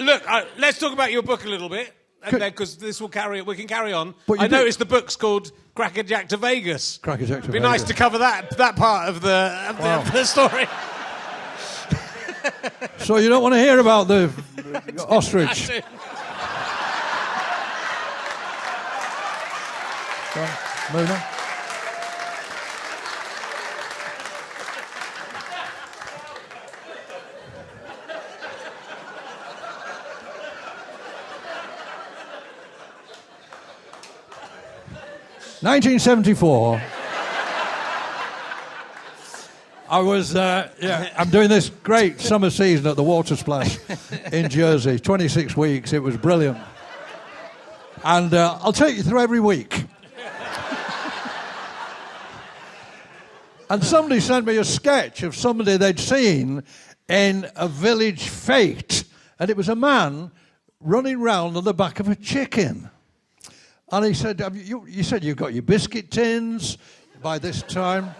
Look, let's talk about your book a little bit, because this will we can carry on. I noticed the book's called Crackerjack to Vegas. Crackerjack to Vegas. It'd be nice to cover that part of the story. So you don't want to hear about the ostrich? Move on. (1974). I was, I'm doing this great summer season at the Water Splash in Jersey. 26 weeks, it was brilliant. And I'll take you through every week. And somebody sent me a sketch of somebody they'd seen in a village fete. And it was a man running round on the back of a chicken. And he said, you said you've got your biscuit tins by this time.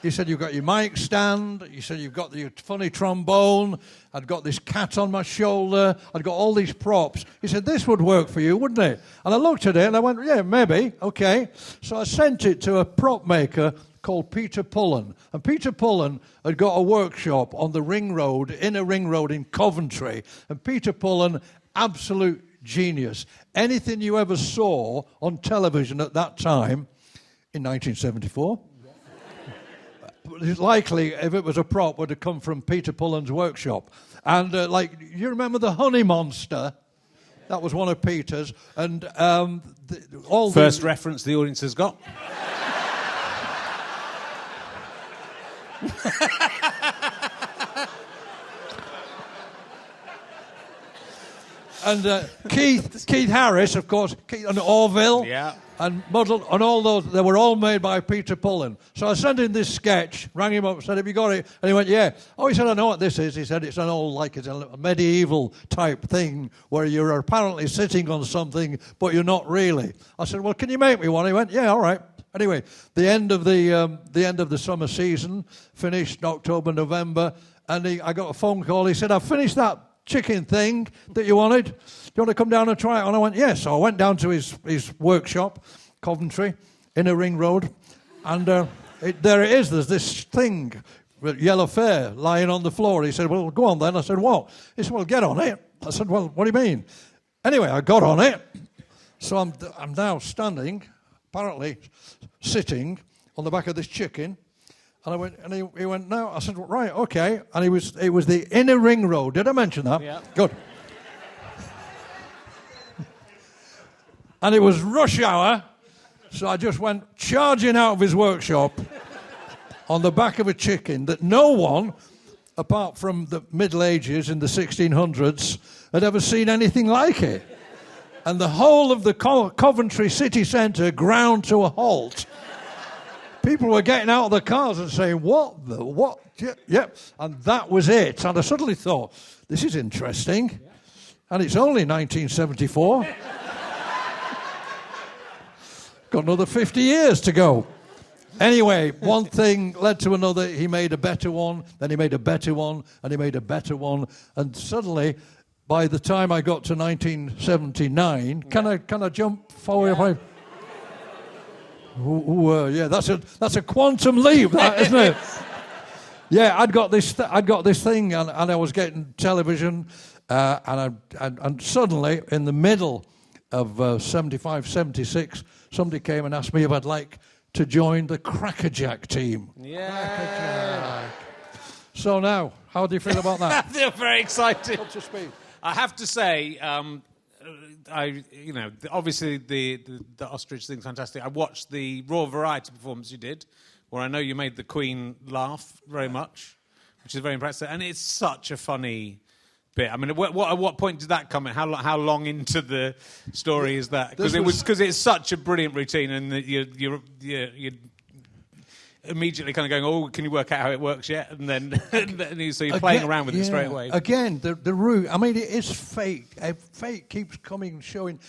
He said, you've got your mic stand. You said, you've got your funny trombone. I'd got this cat on my shoulder. I'd got all these props. He said, this would work for you, wouldn't it? And I looked at it and I went, yeah, maybe, okay. So I sent it to a prop maker called Peter Pullen. And Peter Pullen had got a workshop on the Ring Road, Inner Ring Road in Coventry. And Peter Pullen, absolute genius. Anything you ever saw on television at that time, in 1974... likely, if it was a prop, would have come from Peter Pullen's workshop. And, you remember the Honey Monster? That was one of Peter's. And First reference the audience has got. And Keith Harris, of course, and Orville. Yeah. And Muddle, and all those, they were all made by Peter Pullen. So I sent him this sketch, rang him up, said, have you got it? And he went, yeah. Oh, he said, I know what this is. He said, it's it's a medieval type thing where you're apparently sitting on something, but you're not really. I said, well, can you make me one? He went, yeah, all right. Anyway, the end of the summer season, finished in October, November, and I got a phone call. He said, I've finished that chicken thing that you wanted. Do you want to come down and try it? And I went, yes. So I went down to his workshop, Coventry, Inner Ring Road, and there it is. There's this thing, yellow fare, lying on the floor. He said, well, go on then. I said, what? He said, well, get on it. I said, well, what do you mean? Anyway, I got on it. So I'm now standing, apparently sitting on the back of this chicken. And I went, and he went, no. I said, well, right, okay. And it was the Inner Ring Road. Did I mention that? Yeah. Good. And it was rush hour, so I just went charging out of his workshop on the back of a chicken that no one, apart from the Middle Ages in the 1600s, had ever seen anything like it. And the whole of the Coventry city centre ground to a halt. People were getting out of the cars and saying, what? Yep. And that was it. And I suddenly thought, this is interesting. Yeah. And it's only 1974. Got another 50 years to go. Anyway, one thing led to another. He made a better one, then he made a better one, and he made a better one. And suddenly, by the time I got to 1979, can I jump forward? Yeah, that's a quantum leap, that, isn't it? Yeah, I'd got this thing, and I was getting television, and suddenly, in the middle of 75, 76, somebody came and asked me if I'd like to join the Crackerjack team. Yeah. Crackerjack. So now, how do you feel about that? I feel very excited. Up to speed. I have to say, obviously the ostrich thing's fantastic. I watched the Raw Variety performance you did, where I know you made the Queen laugh very much, which is very impressive. And it's such a funny bit. I mean, at what point did that come in? How long into the story is that? Because it's such a brilliant routine, and you're immediately kind of going, oh, can you work out how it works yet? And then so you're playing around with it straight away. Again, the route. I mean, it is fake. Fake keeps coming and showing.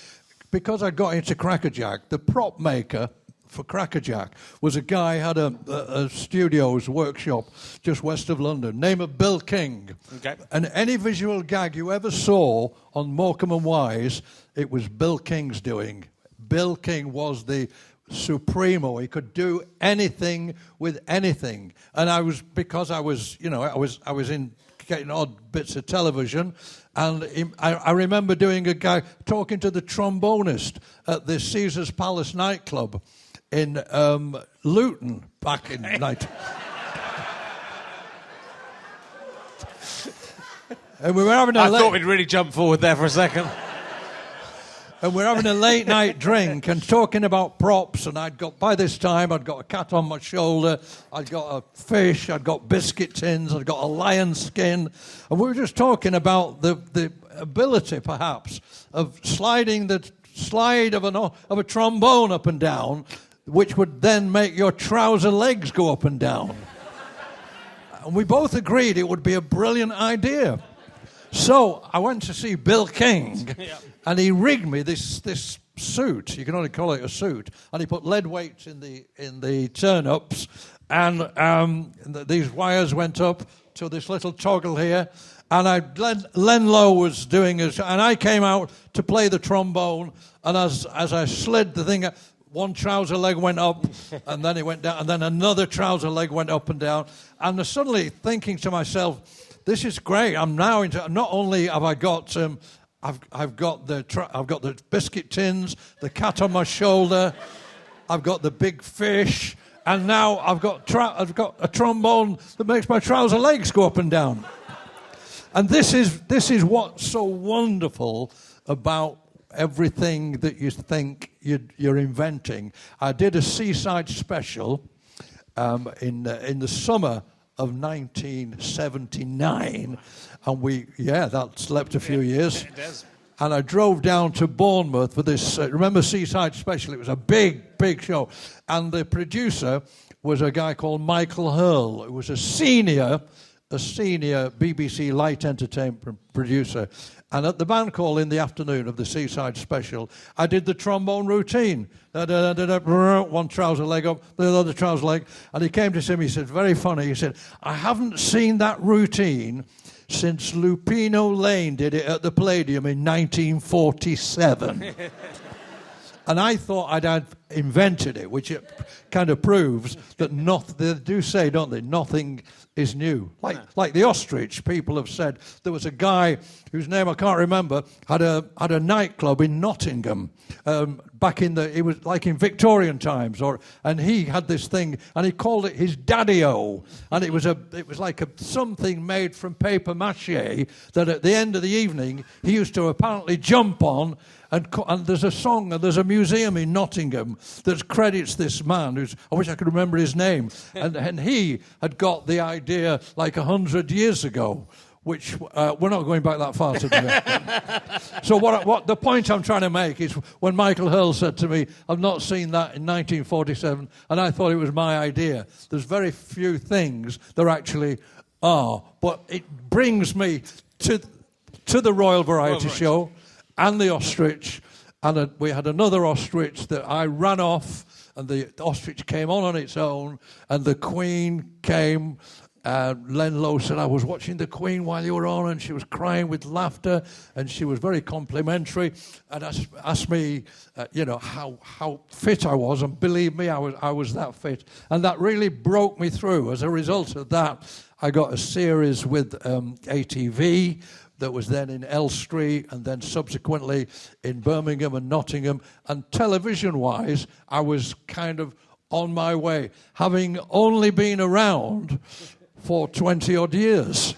Because I got into Crackerjack, the prop maker for Crackerjack was a guy had a studios workshop just west of London, name of Bill King. Okay. And any visual gag you ever saw on Morecambe and Wise, it was Bill King's doing. Bill King was the supremo. He could do anything with anything. And I was in getting odd bits of television, and I remember doing a guy talking to the trombonist at the Caesar's Palace nightclub in Luton back in night. And we were having I thought we'd really jump forward there for a second. And we're having a late night drink and talking about props. And by this time, I'd got a cat on my shoulder, I'd got a fish, I'd got biscuit tins, I'd got a lion skin. And we were just talking about the ability, perhaps, of sliding the slide of a trombone up and down, which would then make your trouser legs go up and down. And we both agreed it would be a brilliant idea. So I went to see Bill King, and he rigged me this suit. You can only call it a suit. And he put lead weights in the turn-ups, and these wires went up to this little toggle here. And Len Lowe was doing it, and I came out to play the trombone. And as I slid the thing, one trouser leg went up, and then it went down, and then another trouser leg went up and down. And I'm suddenly thinking to myself, this is great. I'm now into. Not only have I got, I've got the biscuit tins, the cat on my shoulder, I've got the big fish, and now I've got a trombone that makes my trouser legs go up and down. And this is what's so wonderful about everything that you think you're inventing. I did a seaside special in the summer of 1979, and that slept a few years. It does. And I drove down to Bournemouth for this. Remember Seaside Special? It was a big show, and the producer was a guy called Michael Hurl, who was a senior BBC light entertainment producer. And at the band call in the afternoon of the Seaside Special, I did the trombone routine. One trouser leg up, the other trouser leg. And he came to see me, he said, very funny, he said, I haven't seen that routine since Lupino Lane did it at the Palladium in 1947. And I thought I'd had invented it, which it kind of proves that they do say, don't they, nothing is new. Like the Ostrich, people have said. There was a guy whose name I can't remember, had a nightclub in Nottingham it was like in Victorian times, and he had this thing, and he called it his daddy-o, and it was like something made from paper mache that at the end of the evening he used to apparently jump on. And there's a song, and there's a museum in Nottingham that credits this man, I wish I could remember his name, and he had got the idea like 100 years ago, which we're not going back that far today. So what the point I'm trying to make is when Michael Hurl said to me, I've not seen that in 1947, and I thought it was my idea. There's very few things there actually are, but it brings me to the Royal Variety Show, and the Ostrich, and we had another ostrich that I ran off, and the ostrich came on its own, and the Queen came, Len Lowe said, I was watching the Queen while you were on, and she was crying with laughter, and she was very complimentary, and asked me, how fit I was, and believe me, I was that fit, and that really broke me through. As a result of that, I got a series with ATV, that was then in Elstree and then subsequently in Birmingham and Nottingham. And television-wise, I was kind of on my way, having only been around for 20-odd years.